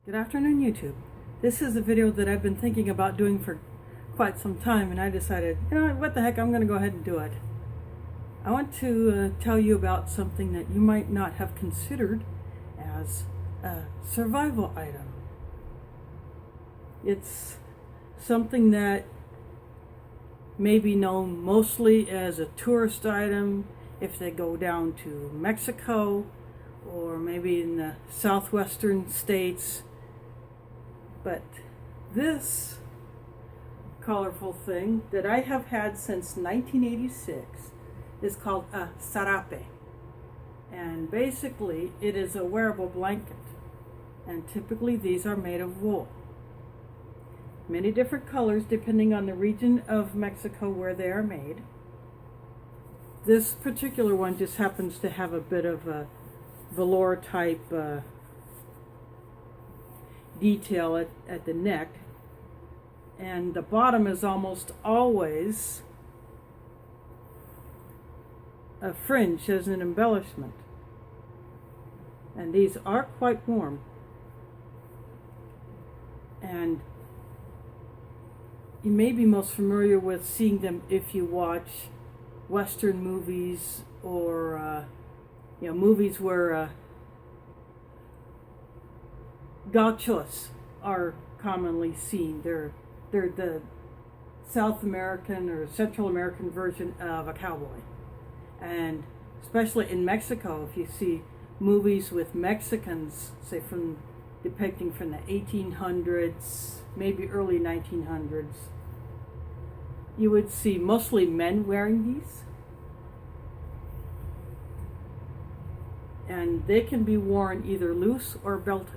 Good afternoon, YouTube. This is a video that I've been thinking about doing for quite some time, and I decided, what the heck, I'm going to go ahead and do it. I want to tell you about something that you might not have considered as a survival item. It's something that may be known mostly as a tourist item if they go down to Mexico or maybe in the southwestern states. But this colorful thing that I have had since 1986 is called a serape. And basically it is a wearable blanket. And typically these are made of wool. Many different colors depending on the region of Mexico where they are made. This particular one just happens to have a bit of a velour type detail at the neck, and the bottom is almost always a fringe as an embellishment, and these are quite warm. And you may be most familiar with seeing them if you watch Western movies or movies where gauchos are commonly seen. They're the South American or Central American version of a cowboy. And especially in Mexico, if you see movies with Mexicans, say depicting from the 1800s, maybe early 1900s, you would see mostly men wearing these. And they can be worn either loose or belted.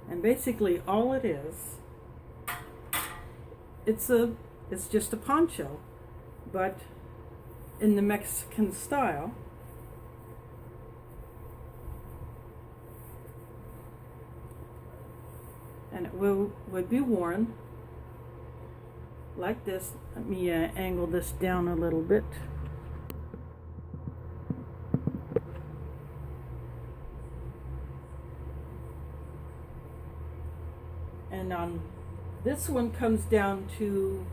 And basically all it is, it's just a poncho, but in the Mexican style. And it would be worn like this. Let me angle this down a little bit. And on this one comes down to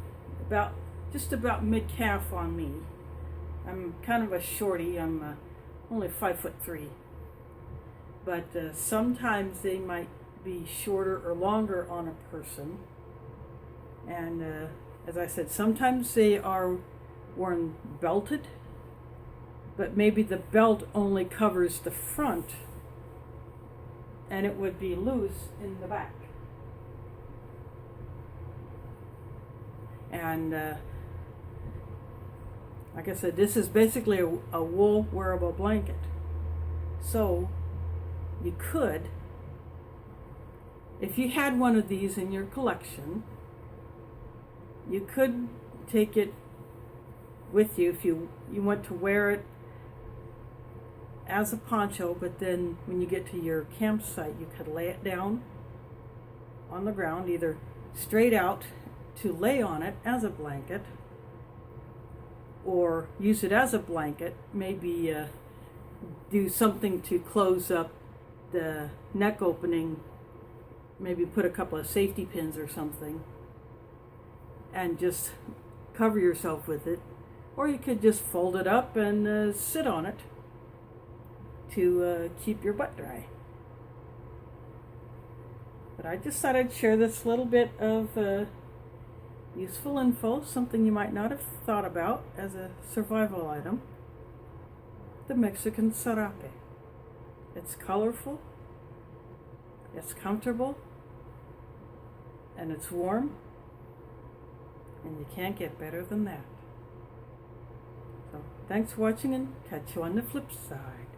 just about mid-calf on me. I'm kind of a shorty. I'm only 5'3", but sometimes they might be shorter or longer on a person. And as I said, sometimes they are worn belted, but maybe the belt only covers the front and it would be loose in the back. And like I said, this is basically a wool wearable blanket. So you could, if you had one of these in your collection, you could take it with you if you want to wear it as a poncho, but then when you get to your campsite, you could lay it down on the ground, either straight out to lay on it as a blanket, or use it as a blanket, maybe do something to close up the neck opening, maybe put a couple of safety pins or something, and just cover yourself with it. Or you could just fold it up and sit on it to keep your butt dry. But I just thought I'd share this little bit of useful info, something you might not have thought about as a survival item. The Mexican serape. It's colorful, it's comfortable, and it's warm, and you can't get better than that. So thanks for watching, and catch you on the flip side.